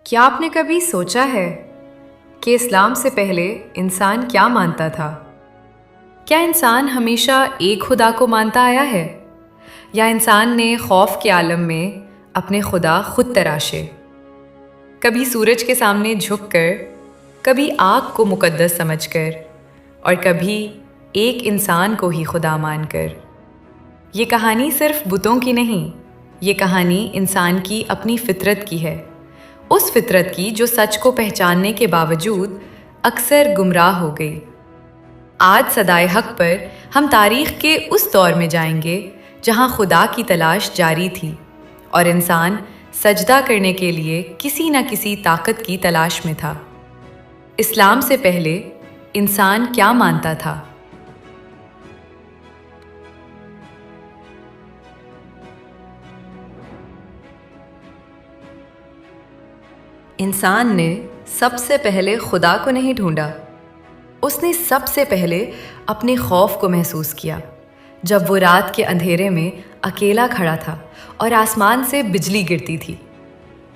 کیا آپ نے کبھی سوچا ہے کہ اسلام سے پہلے انسان کیا مانتا تھا؟ کیا انسان ہمیشہ ایک خدا کو مانتا آیا ہے؟ یا انسان نے خوف کے عالم میں اپنے خدا خود تراشے؟ کبھی سورج کے سامنے جھک کر، کبھی آگ کو مقدس سمجھ کر، اور کبھی ایک انسان کو ہی خدا مان کر۔ یہ کہانی صرف بتوں کی نہیں، یہ کہانی انسان کی اپنی فطرت کی ہے، اس فطرت کی جو سچ کو پہچاننے کے باوجود اکثر گمراہ ہو گئی۔ آج صدائے حق پر ہم تاریخ کے اس دور میں جائیں گے جہاں خدا کی تلاش جاری تھی اور انسان سجدہ کرنے کے لیے کسی نہ کسی طاقت کی تلاش میں تھا۔ اسلام سے پہلے انسان کیا مانتا تھا؟ انسان نے سب سے پہلے خدا کو نہیں ڈھونڈا، اس نے سب سے پہلے اپنے خوف کو محسوس کیا جب وہ رات کے اندھیرے میں اکیلا کھڑا تھا اور آسمان سے بجلی گرتی تھی،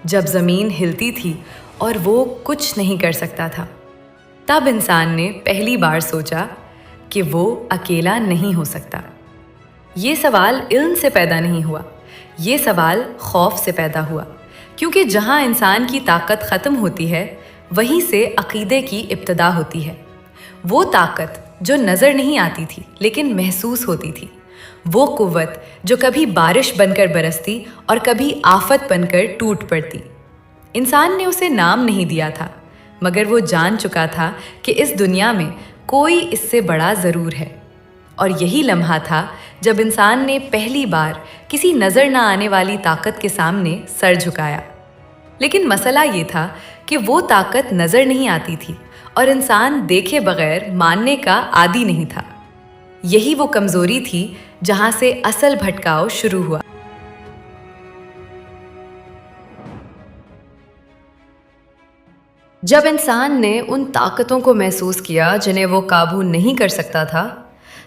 جب زمین ہلتی تھی اور وہ کچھ نہیں کر سکتا تھا۔ تب انسان نے پہلی بار سوچا کہ وہ اکیلا نہیں ہو سکتا۔ یہ سوال علم سے پیدا نہیں ہوا، یہ سوال خوف سے پیدا ہوا، کیونکہ جہاں انسان کی طاقت ختم ہوتی ہے وہیں سے عقیدے کی ابتدا ہوتی ہے۔ وہ طاقت جو نظر نہیں آتی تھی لیکن محسوس ہوتی تھی، وہ قوت جو کبھی بارش بن کر برستی اور کبھی آفت بن کر ٹوٹ پڑتی۔ انسان نے اسے نام نہیں دیا تھا، مگر وہ جان چکا تھا کہ اس دنیا میں کوئی اس سے بڑا ضرور ہے۔ اور یہی لمحہ تھا جب انسان نے پہلی بار کسی نظر نہ آنے والی طاقت کے سامنے سر جھکایا۔ لیکن مسئلہ یہ تھا کہ وہ طاقت نظر نہیں آتی تھی اور انسان دیکھے بغیر ماننے کا عادی نہیں تھا۔ یہی وہ کمزوری تھی جہاں سے اصل بھٹکاؤ شروع ہوا۔ جب انسان نے ان طاقتوں کو محسوس کیا جنہیں وہ قابو نہیں کر سکتا تھا،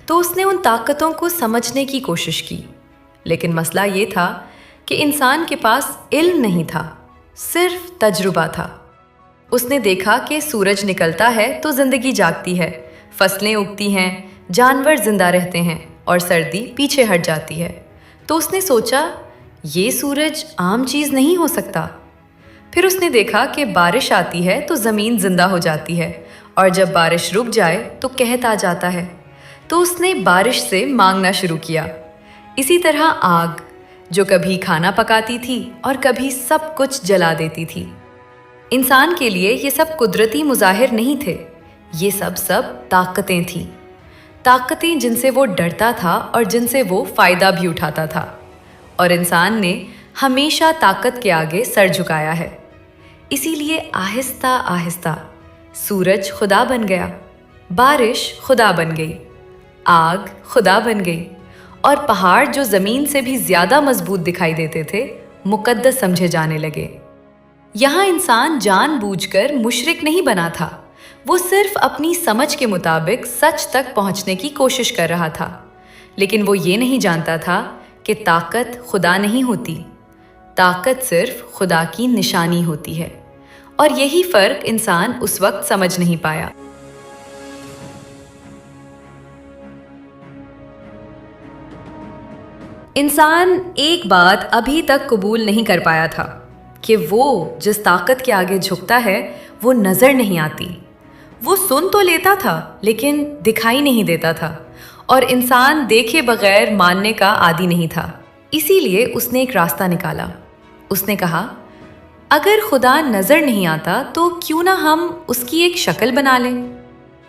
تو اس نے ان طاقتوں کو سمجھنے کی کوشش کی۔ لیکن مسئلہ یہ تھا کہ انسان کے پاس علم نہیں تھا، صرف تجربہ تھا۔ اس نے دیکھا کہ سورج نکلتا ہے تو زندگی جاگتی ہے، فصلیں اگتی ہیں، جانور زندہ رہتے ہیں اور سردی پیچھے ہٹ جاتی ہے۔ تو اس نے سوچا، یہ سورج عام چیز نہیں ہو سکتا۔ پھر اس نے دیکھا کہ بارش آتی ہے تو زمین زندہ ہو جاتی ہے، اور جب بارش رک جائے تو قحط آ جاتا ہے۔ تو اس نے بارش سے مانگنا شروع کیا۔ اسی طرح آگ، جو کبھی کھانا پکاتی تھی اور کبھی سب کچھ جلا دیتی تھی۔ انسان کے لیے یہ سب قدرتی مظاہر نہیں تھے، یہ سب طاقتیں تھیں، طاقتیں جن سے وہ ڈرتا تھا اور جن سے وہ فائدہ بھی اٹھاتا تھا۔ اور انسان نے ہمیشہ طاقت کے آگے سر جھکایا ہے۔ اسی لیے آہستہ آہستہ سورج خدا بن گیا، بارش خدا بن گئی، آگ خدا بن گئی، اور پہاڑ جو زمین سے بھی زیادہ مضبوط دکھائی دیتے تھے مقدس سمجھے جانے لگے۔ یہاں انسان جان بوجھ کر مشرک نہیں بنا تھا، وہ صرف اپنی سمجھ کے مطابق سچ تک پہنچنے کی کوشش کر رہا تھا۔ لیکن وہ یہ نہیں جانتا تھا کہ طاقت خدا نہیں ہوتی، طاقت صرف خدا کی نشانی ہوتی ہے، اور یہی فرق انسان اس وقت سمجھ نہیں پایا۔ انسان ایک بات ابھی تک قبول نہیں کر پایا تھا کہ وہ جس طاقت کے آگے جھکتا ہے وہ نظر نہیں آتی۔ وہ سن تو لیتا تھا لیکن دکھائی نہیں دیتا تھا، اور انسان دیکھے بغیر ماننے کا عادی نہیں تھا۔ اسی لیے اس نے ایک راستہ نکالا۔ اس نے کہا، اگر خدا نظر نہیں آتا تو کیوں نہ ہم اس کی ایک شکل بنا لیں۔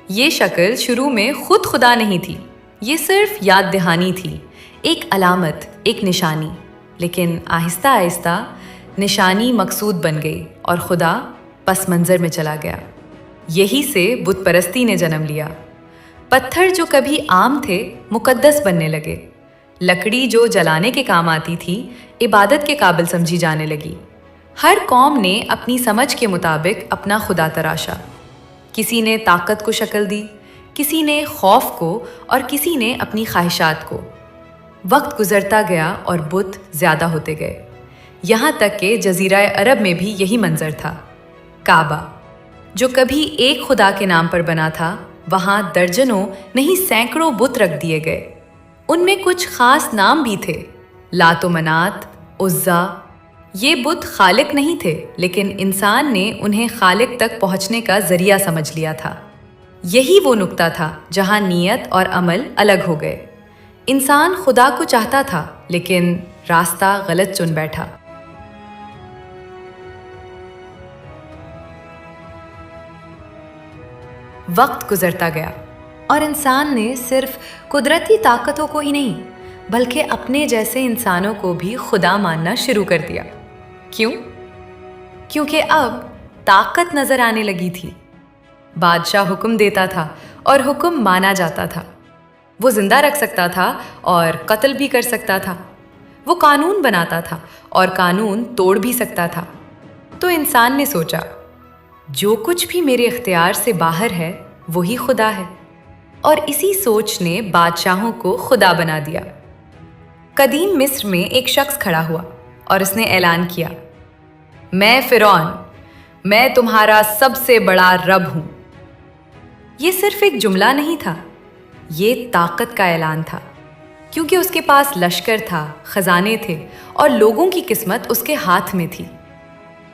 یہ شکل شروع میں خود خدا نہیں تھی، یہ صرف یاد دہانی تھی، ایک علامت، ایک نشانی۔ لیکن آہستہ آہستہ نشانی مقصود بن گئی اور خدا پس منظر میں چلا گیا۔ یہی سے بت پرستی نے جنم لیا۔ پتھر جو کبھی عام تھے مقدس بننے لگے، لکڑی جو جلانے کے کام آتی تھی عبادت کے قابل سمجھی جانے لگی۔ ہر قوم نے اپنی سمجھ کے مطابق اپنا خدا تراشا۔ کسی نے طاقت کو شکل دی، کسی نے خوف کو، اور کسی نے اپنی خواہشات کو۔ وقت گزرتا گیا اور بت زیادہ ہوتے گئے۔ یہاں تک کہ جزیرہ عرب میں بھی یہی منظر تھا۔ کعبہ جو کبھی ایک خدا کے نام پر بنا تھا، وہاں درجنوں نہیں سینکڑوں بت رکھ دیے گئے۔ ان میں کچھ خاص نام بھی تھے، لات و منات، عزا۔ یہ بت خالق نہیں تھے، لیکن انسان نے انہیں خالق تک پہنچنے کا ذریعہ سمجھ لیا تھا۔ یہی وہ نقطہ تھا جہاں نیت اور عمل الگ ہو گئے۔ انسان خدا کو چاہتا تھا، لیکن راستہ غلط چن بیٹھا۔ وقت گزرتا گیا اور انسان نے صرف قدرتی طاقتوں کو ہی نہیں بلکہ اپنے جیسے انسانوں کو بھی خدا ماننا شروع کر دیا۔ کیوں؟ کیونکہ اب طاقت نظر آنے لگی تھی۔ بادشاہ حکم دیتا تھا اور حکم مانا جاتا تھا۔ وہ زندہ رکھ سکتا تھا اور قتل بھی کر سکتا تھا۔ وہ قانون بناتا تھا اور قانون توڑ بھی سکتا تھا۔ تو انسان نے سوچا، جو کچھ بھی میرے اختیار سے باہر ہے وہی خدا ہے، اور اسی سوچ نے بادشاہوں کو خدا بنا دیا۔ قدیم مصر میں ایک شخص کھڑا ہوا اور اس نے اعلان کیا، میں فرعون، میں تمہارا سب سے بڑا رب ہوں۔ یہ صرف ایک جملہ نہیں تھا، یہ طاقت کا اعلان تھا، کیونکہ اس کے پاس لشکر تھا، خزانے تھے اور لوگوں کی قسمت اس کے ہاتھ میں تھی۔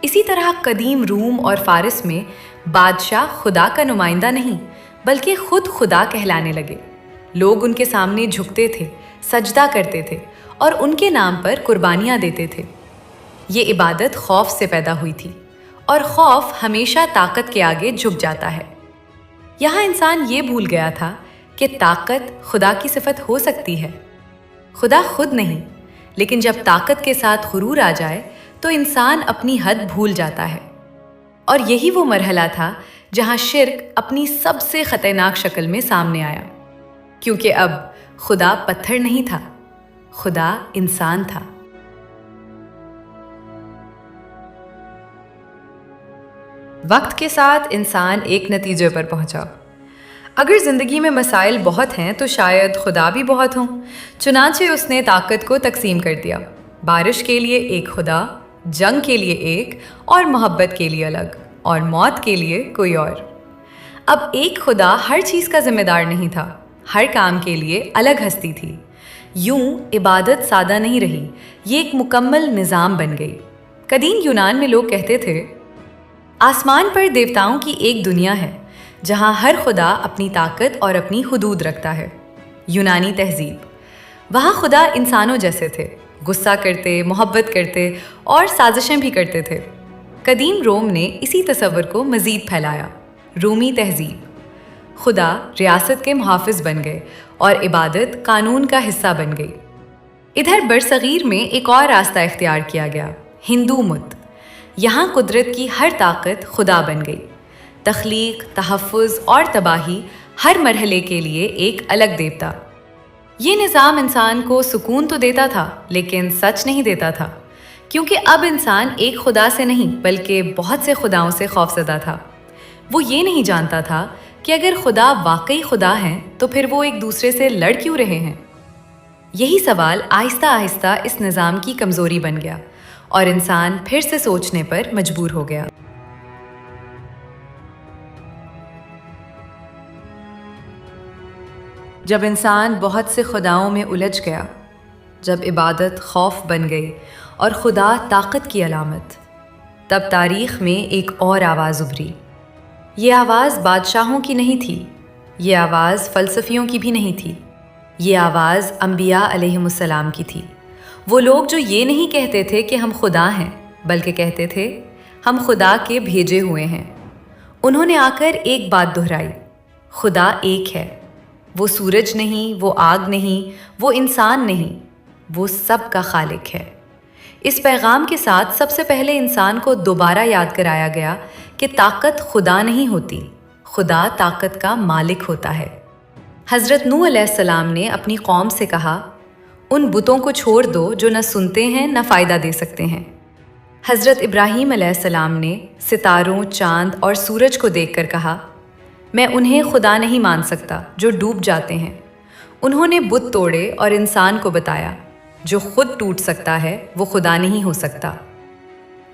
اسی طرح قدیم روم اور فارس میں بادشاہ خدا کا نمائندہ نہیں بلکہ خود خدا کہلانے لگے۔ لوگ ان کے سامنے جھکتے تھے، سجدہ کرتے تھے اور ان کے نام پر قربانیاں دیتے تھے۔ یہ عبادت خوف سے پیدا ہوئی تھی، اور خوف ہمیشہ طاقت کے آگے جھک جاتا ہے۔ یہاں انسان یہ بھول گیا تھا کہ طاقت خدا کی صفت ہو سکتی ہے، خدا خود نہیں۔ لیکن جب طاقت کے ساتھ غرور آ جائے تو انسان اپنی حد بھول جاتا ہے، اور یہی وہ مرحلہ تھا جہاں شرک اپنی سب سے خطرناک شکل میں سامنے آیا، کیونکہ اب خدا پتھر نہیں تھا، خدا انسان تھا۔ وقت کے ساتھ انسان ایک نتیجے پر پہنچا، اگر زندگی میں مسائل بہت ہیں تو شاید خدا بھی بہت ہوں۔ چنانچہ اس نے طاقت کو تقسیم کر دیا، بارش کے لیے ایک خدا، جنگ کے لیے ایک، اور محبت کے لیے الگ، اور موت کے لیے کوئی اور۔ اب ایک خدا ہر چیز کا ذمہ دار نہیں تھا، ہر کام کے لیے الگ ہستی تھی۔ یوں عبادت سادہ نہیں رہی، یہ ایک مکمل نظام بن گئی۔ قدیم یونان میں لوگ کہتے تھے، آسمان پر دیوتاؤں کی ایک دنیا ہے جہاں ہر خدا اپنی طاقت اور اپنی حدود رکھتا ہے۔ یونانی تہذیب، وہاں خدا انسانوں جیسے تھے، غصہ کرتے، محبت کرتے اور سازشیں بھی کرتے تھے۔ قدیم روم نے اسی تصور کو مزید پھیلایا۔ رومی تہذیب، خدا ریاست کے محافظ بن گئے اور عبادت قانون کا حصہ بن گئی۔ ادھر برصغیر میں ایک اور راستہ اختیار کیا گیا، ہندو مت۔ یہاں قدرت کی ہر طاقت خدا بن گئی، تخلیق، تحفظ اور تباہی، ہر مرحلے کے لیے ایک الگ دیوتا۔ یہ نظام انسان کو سکون تو دیتا تھا لیکن سچ نہیں دیتا تھا، کیونکہ اب انسان ایک خدا سے نہیں بلکہ بہت سے خداؤں سے خوفزدہ تھا۔ وہ یہ نہیں جانتا تھا کہ اگر خدا واقعی خدا ہیں تو پھر وہ ایک دوسرے سے لڑ کیوں رہے ہیں۔ یہی سوال آہستہ آہستہ اس نظام کی کمزوری بن گیا اور انسان پھر سے سوچنے پر مجبور ہو گیا۔ جب انسان بہت سے خداؤں میں الجھ گیا، جب عبادت خوف بن گئی اور خدا طاقت کی علامت، تب تاریخ میں ایک اور آواز ابھری۔ یہ آواز بادشاہوں کی نہیں تھی، یہ آواز فلسفیوں کی بھی نہیں تھی، یہ آواز انبیاء علیہم السلام کی تھی۔ وہ لوگ جو یہ نہیں کہتے تھے کہ ہم خدا ہیں، بلکہ کہتے تھے ہم خدا کے بھیجے ہوئے ہیں۔ انہوں نے آ کر ایک بات دہرائی، خدا ایک ہے، وہ سورج نہیں، وہ آگ نہیں، وہ انسان نہیں، وہ سب کا خالق ہے۔ اس پیغام کے ساتھ سب سے پہلے انسان کو دوبارہ یاد کرایا گیا کہ طاقت خدا نہیں ہوتی، خدا طاقت کا مالک ہوتا ہے۔ حضرت نوح علیہ السلام نے اپنی قوم سے کہا، ان بتوں کو چھوڑ دو جو نہ سنتے ہیں نہ فائدہ دے سکتے ہیں۔ حضرت ابراہیم علیہ السلام نے ستاروں، چاند اور سورج کو دیکھ کر کہا، میں انہیں خدا نہیں مان سکتا جو ڈوب جاتے ہیں۔ انہوں نے بت توڑے اور انسان کو بتایا، جو خود ٹوٹ سکتا ہے وہ خدا نہیں ہو سکتا۔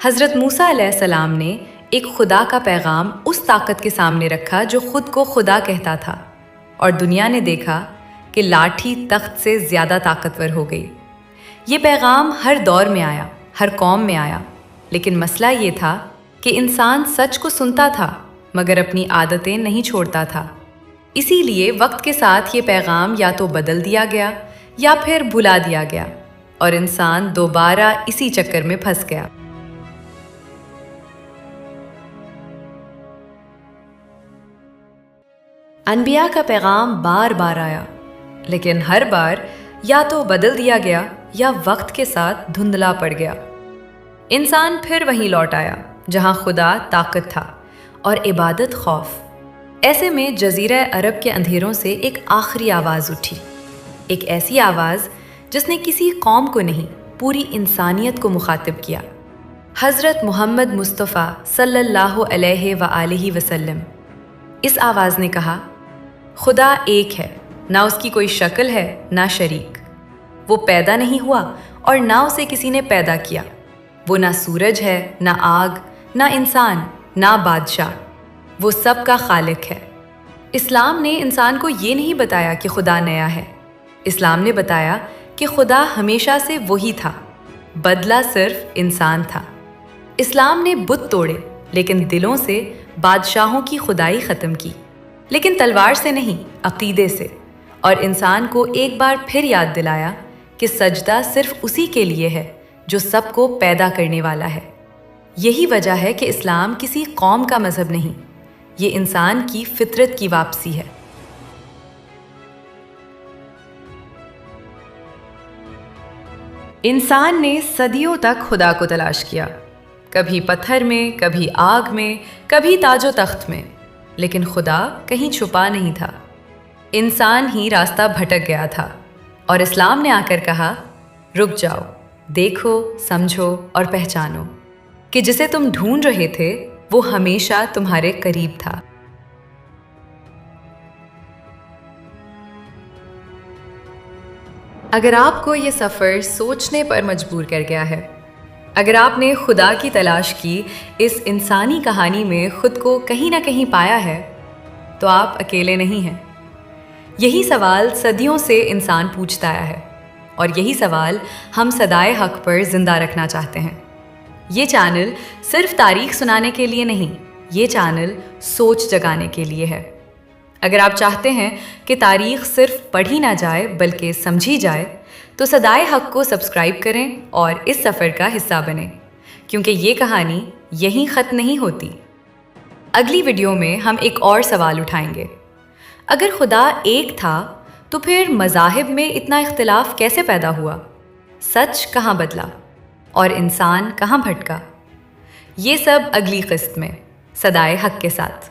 حضرت موسیٰ علیہ السلام نے ایک خدا کا پیغام اس طاقت کے سامنے رکھا جو خود کو خدا کہتا تھا، اور دنیا نے دیکھا کہ لاٹھی تخت سے زیادہ طاقتور ہو گئی۔ یہ پیغام ہر دور میں آیا، ہر قوم میں آیا، لیکن مسئلہ یہ تھا کہ انسان سچ کو سنتا تھا مگر اپنی عادتیں نہیں چھوڑتا تھا۔ اسی لیے وقت کے ساتھ یہ پیغام یا تو بدل دیا گیا یا پھر بھلا دیا گیا، اور انسان دوبارہ اسی چکر میں پھنس گیا۔ انبیاء کا پیغام بار بار آیا، لیکن ہر بار یا تو بدل دیا گیا یا وقت کے ساتھ دھندلا پڑ گیا۔ انسان پھر وہیں لوٹ آیا جہاں خدا طاقت تھا اور عبادت خوف۔ ایسے میں جزیرہ عرب کے اندھیروں سے ایک آخری آواز اٹھی، ایک ایسی آواز جس نے کسی قوم کو نہیں، پوری انسانیت کو مخاطب کیا۔ حضرت محمد مصطفیٰ صلی اللہ علیہ وآلہ وسلم۔ اس آواز نے کہا، خدا ایک ہے، نہ اس کی کوئی شکل ہے نہ شریک۔ وہ پیدا نہیں ہوا اور نہ اسے کسی نے پیدا کیا۔ وہ نہ سورج ہے، نہ آگ، نہ انسان، نہ بادشاہ۔ وہ سب کا خالق ہے۔ اسلام نے انسان کو یہ نہیں بتایا کہ خدا نیا ہے۔ اسلام نے بتایا کہ خدا ہمیشہ سے وہی تھا، بدلہ صرف انسان تھا۔ اسلام نے بت توڑے لیکن دلوں سے بادشاہوں کی خدائی ختم کی، لیکن تلوار سے نہیں، عقیدے سے، اور انسان کو ایک بار پھر یاد دلایا کہ سجدہ صرف اسی کے لیے ہے جو سب کو پیدا کرنے والا ہے۔ یہی وجہ ہے کہ اسلام کسی قوم کا مذہب نہیں، یہ انسان کی فطرت کی واپسی ہے۔ انسان نے صدیوں تک خدا کو تلاش کیا، کبھی پتھر میں، کبھی آگ میں، کبھی تاج و تخت میں، لیکن خدا کہیں چھپا نہیں تھا۔ انسان ہی راستہ بھٹک گیا تھا، اور اسلام نے آ کر کہا، رک جاؤ، دیکھو، سمجھو اور پہچانو کہ جسے تم ڈھونڈ رہے تھے وہ ہمیشہ تمہارے قریب تھا۔ اگر آپ کو یہ سفر سوچنے پر مجبور کر گیا ہے، اگر آپ نے خدا کی تلاش کی اس انسانی کہانی میں خود کو کہیں نہ کہیں پایا ہے، تو آپ اکیلے نہیں ہیں۔ یہی سوال صدیوں سے انسان پوچھتا آیا ہے، اور یہی سوال ہم صدائے حق پر زندہ رکھنا چاہتے ہیں۔ یہ چینل صرف تاریخ سنانے کے لیے نہیں، یہ چینل سوچ جگانے کے لیے ہے۔ اگر آپ چاہتے ہیں کہ تاریخ صرف پڑھی نہ جائے بلکہ سمجھی جائے، تو صدائے حق کو سبسکرائب کریں اور اس سفر کا حصہ بنیں، کیونکہ یہ کہانی یہیں ختم نہیں ہوتی۔ اگلی ویڈیو میں ہم ایک اور سوال اٹھائیں گے۔ اگر خدا ایک تھا تو پھر مذاہب میں اتنا اختلاف کیسے پیدا ہوا؟ سچ کہاں بدلا اور انسان کہاں بھٹکا؟ یہ سب اگلی قسط میں صدائے حق کے ساتھ۔